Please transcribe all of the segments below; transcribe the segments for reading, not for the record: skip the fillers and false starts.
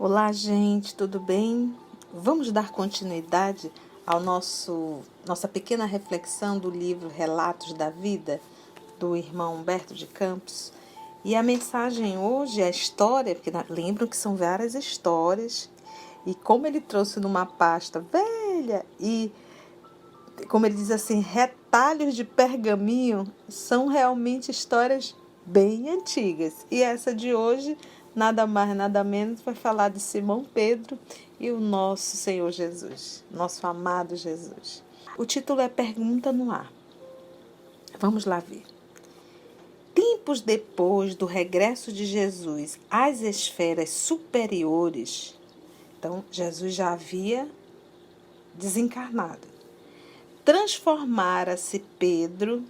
Olá, gente, tudo bem? Vamos dar continuidade ao nossa pequena reflexão do livro Relatos da Vida, do irmão Humberto de Campos. E a mensagem hoje é a história, porque lembram que são várias histórias, e como ele trouxe numa pasta velha e, como ele diz assim, retalhos de pergaminho, são realmente histórias bem antigas. E essa de hoje, nada mais, nada menos, vai falar de Simão Pedro e o nosso Senhor Jesus, nosso amado Jesus. O título é Pergunta no Ar. Vamos lá ver. Tempos depois do regresso de Jesus às esferas superiores, então Jesus já havia desencarnado, transformara-se Pedro,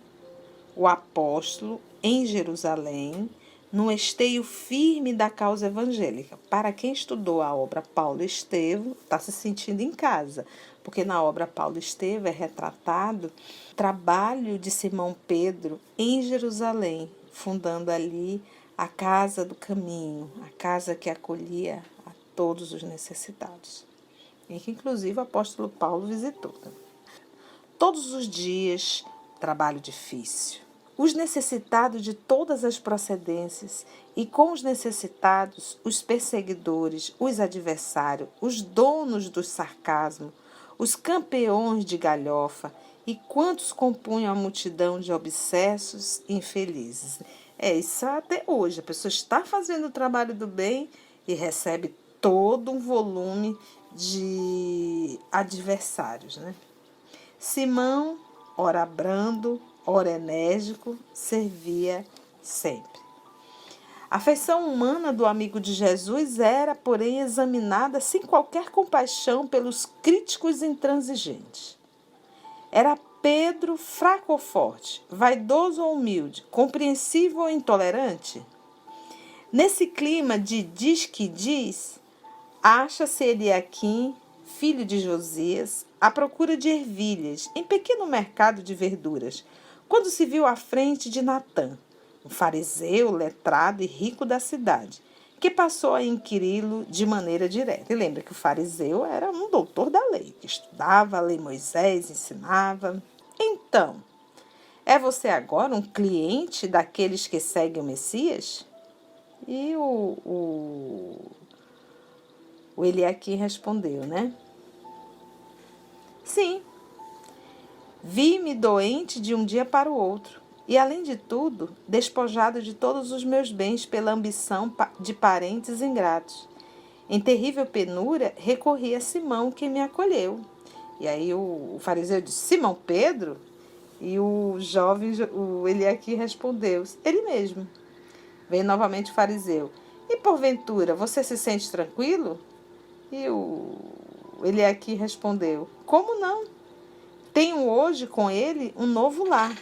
o apóstolo, em Jerusalém, num esteio firme da causa evangélica. Para quem estudou a obra Paulo Estevão, está se sentindo em casa, porque na obra Paulo Estevão é retratado o trabalho de Simão Pedro em Jerusalém, fundando ali a Casa do Caminho, a casa que acolhia a todos os necessitados, e que inclusive o apóstolo Paulo visitou. Todos os dias, trabalho difícil. Os necessitados de todas as procedências, e com os necessitados, os perseguidores, os adversários, os donos do sarcasmo, os campeões de galhofa, e quantos compunham a multidão de obsessos infelizes. É isso até hoje. A pessoa está fazendo o trabalho do bem e recebe todo um volume de adversários, né? Simão, ora brando, ora enérgico, servia sempre. A afeição humana do amigo de Jesus era, porém, examinada sem qualquer compaixão pelos críticos intransigentes. Era Pedro fraco ou forte, vaidoso ou humilde, compreensivo ou intolerante? Nesse clima de diz que diz, acha-se Eliaquim, filho de Josias, à procura de ervilhas, em pequeno mercado de verduras, quando se viu à frente de Natã, um fariseu letrado e rico da cidade, que passou a inquiri-lo de maneira direta. E lembra que o fariseu era um doutor da lei, que estudava a lei Moisés, ensinava. Então, é você agora um cliente daqueles que seguem o Messias? E o Eliaquim respondeu, né? Sim, vi-me doente de um dia para o outro, e, além de tudo, despojado de todos os meus bens pela ambição de parentes ingratos. Em terrível penúria, recorri a Simão, que me acolheu. E aí o fariseu disse, Simão Pedro? E o jovem, o Eliaquim, respondeu, ele mesmo. Veio novamente o fariseu, e porventura, você se sente tranquilo? E ele aqui respondeu, como não? Tenho hoje com ele um novo lar.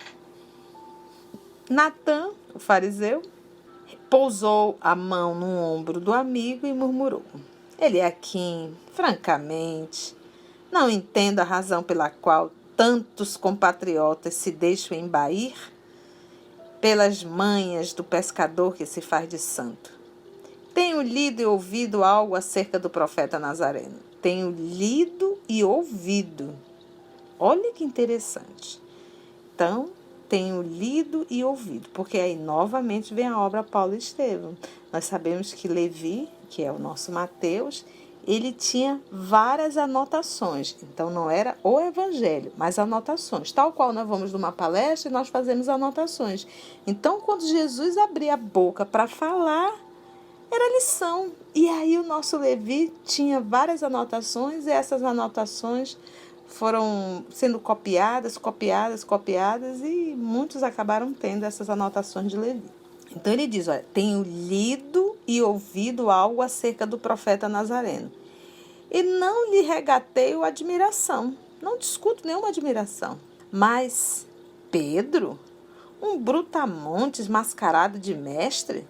Natã, o fariseu, pousou a mão no ombro do amigo e murmurou. Eliaquim, francamente, não entendo a razão pela qual tantos compatriotas se deixam embair pelas manhas do pescador que se faz de santo. Tenho lido e ouvido algo acerca do profeta Nazareno. Tenho lido e ouvido. Olha que interessante. Então, tenho lido e ouvido, porque aí novamente vem a obra Paulo Estevão. Nós sabemos que Levi, que é o nosso Mateus, ele tinha várias anotações. Então, não era o evangelho, mas anotações. Tal qual nós vamos numa palestra e nós fazemos anotações. Então, quando Jesus abria a boca para falar, era lição. E aí o nosso Levi tinha várias anotações e essas anotações foram sendo copiadas e muitos acabaram tendo essas anotações de Levi. Então ele diz, olha, tenho lido e ouvido algo acerca do profeta Nazareno e não lhe regateio admiração, não discuto nenhuma admiração. Mas Pedro, um brutamontes mascarado de mestre?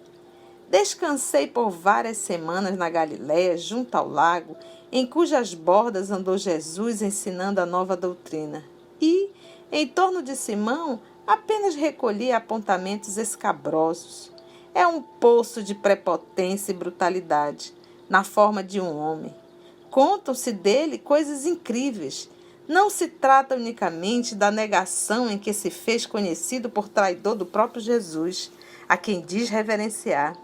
Descansei por várias semanas na Galiléia, junto ao lago, em cujas bordas andou Jesus ensinando a nova doutrina. E, em torno de Simão, apenas recolhi apontamentos escabrosos. É um poço de prepotência e brutalidade. na forma de um homem. Contam-se dele coisas incríveis. Não se trata unicamente da negação em que se fez conhecido por traidor do próprio Jesus, a quem diz reverenciar.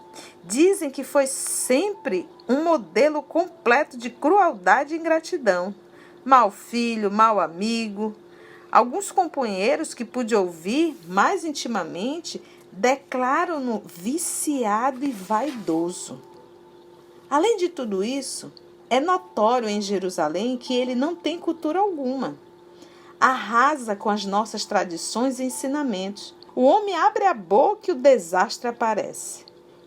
Dizem que foi sempre um modelo completo de crueldade e ingratidão. Mau filho, mau amigo. Alguns companheiros que pude ouvir mais intimamente declaram-no viciado e vaidoso. Além de tudo isso, é notório em Jerusalém que ele não tem cultura alguma. Arrasa com as nossas tradições e ensinamentos. O homem abre a boca e o desastre aparece.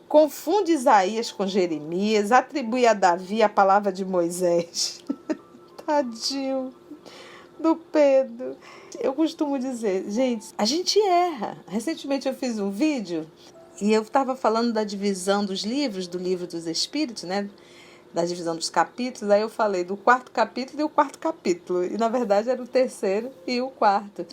Confunde Isaías com Jeremias, atribui a Davi a palavra de Moisés. Tadinho do Pedro. Eu costumo dizer, gente, a gente erra. Recentemente eu fiz um vídeo e eu estava falando da divisão dos livros, do livro dos Espíritos, né? Da divisão dos capítulos. Aí eu falei do quarto capítulo e o quarto capítulo. E na verdade era o terceiro e o quarto.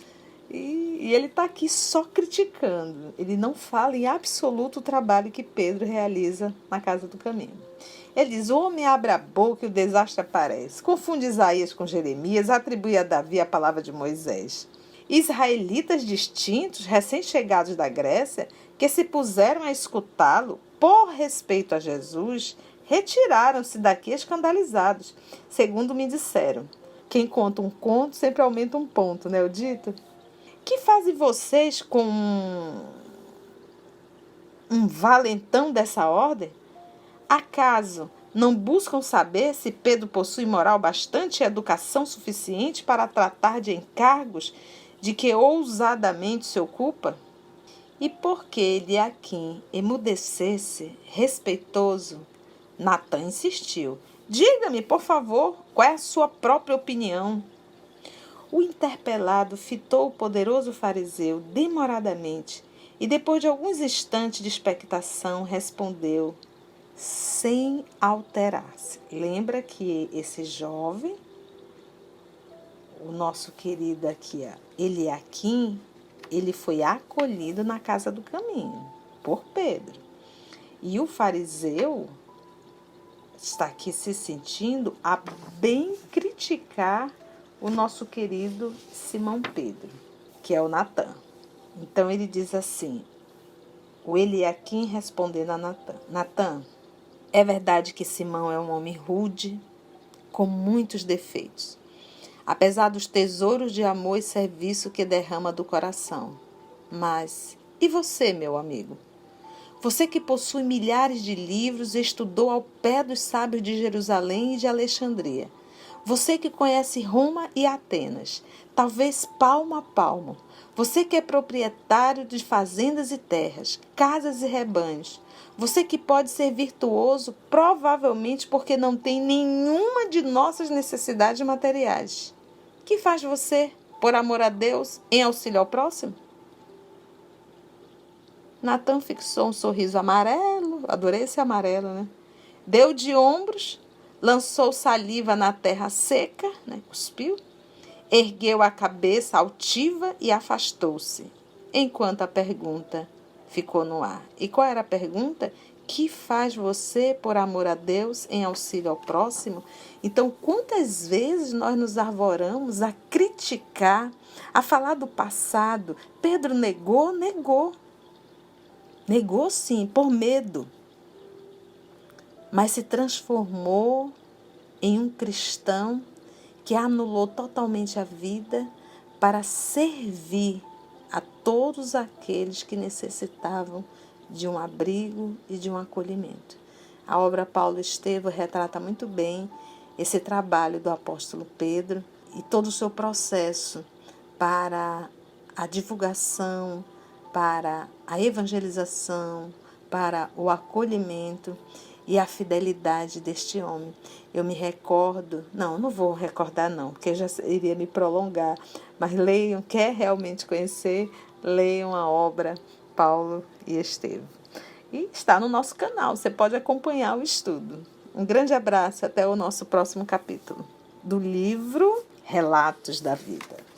E ele está aqui só criticando. Ele não fala em absoluto o trabalho que Pedro realiza na Casa do Caminho. Ele diz, o homem abre a boca e o desastre aparece. Confunde Isaías com Jeremias, atribui a Davi a palavra de Moisés. Israelitas distintos, recém-chegados da Grécia, que se puseram a escutá-lo por respeito a Jesus, retiraram-se daqui escandalizados, segundo me disseram. Quem conta um conto sempre aumenta um ponto, né, o dito? Que fazem vocês com um valentão dessa ordem? Acaso não buscam saber se Pedro possui moral bastante e educação suficiente para tratar de encargos de que ousadamente se ocupa? E porque Eliaquim emudecesse, respeitoso, Natan insistiu. Diga-me, por favor, qual é a sua própria opinião? O interpelado fitou o poderoso fariseu demoradamente e, depois de alguns instantes de expectação, respondeu sem alterar-se. Lembra que esse jovem, o nosso querido aqui, Eliaquim, ele foi acolhido na Casa do Caminho por Pedro. E o fariseu está aqui se sentindo a bem criticar o nosso querido Simão Pedro, que é o Natan. Então ele diz assim, o Eliaquim respondendo a Natan. Natan, é verdade que Simão é um homem rude, com muitos defeitos, apesar dos tesouros de amor e serviço que derrama do coração. Mas, e você, meu amigo? Você que possui milhares de livros e estudou ao pé dos sábios de Jerusalém e de Alexandria. Você que conhece Roma e Atenas, talvez palmo a palmo. Você que é proprietário de fazendas e terras, casas e rebanhos. Você que pode ser virtuoso, provavelmente porque não tem nenhuma de nossas necessidades materiais. Que faz você, por amor a Deus, em auxílio ao próximo? Natan fixou um sorriso amarelo, adorei esse amarelo, né? Deu de ombros, lançou saliva na terra seca, né? Cuspiu, ergueu a cabeça altiva e afastou-se, enquanto a pergunta ficou no ar. E qual era a pergunta? Que faz você, por amor a Deus, em auxílio ao próximo? Então, quantas vezes nós nos arvoramos a criticar, a falar do passado? Pedro negou. Negou sim, por medo. Mas se transformou em um cristão que anulou totalmente a vida para servir a todos aqueles que necessitavam de um abrigo e de um acolhimento. A obra Paulo Estevam retrata muito bem esse trabalho do apóstolo Pedro e todo o seu processo para a divulgação, para a evangelização, para o acolhimento e a fidelidade deste homem. Eu me recordo, não vou recordar não, porque já iria me prolongar, mas leiam, quer realmente conhecer, leiam a obra Paulo e Estevam. E está no nosso canal, você pode acompanhar o estudo. Um grande abraço, até o nosso próximo capítulo do livro Relatos da Vida.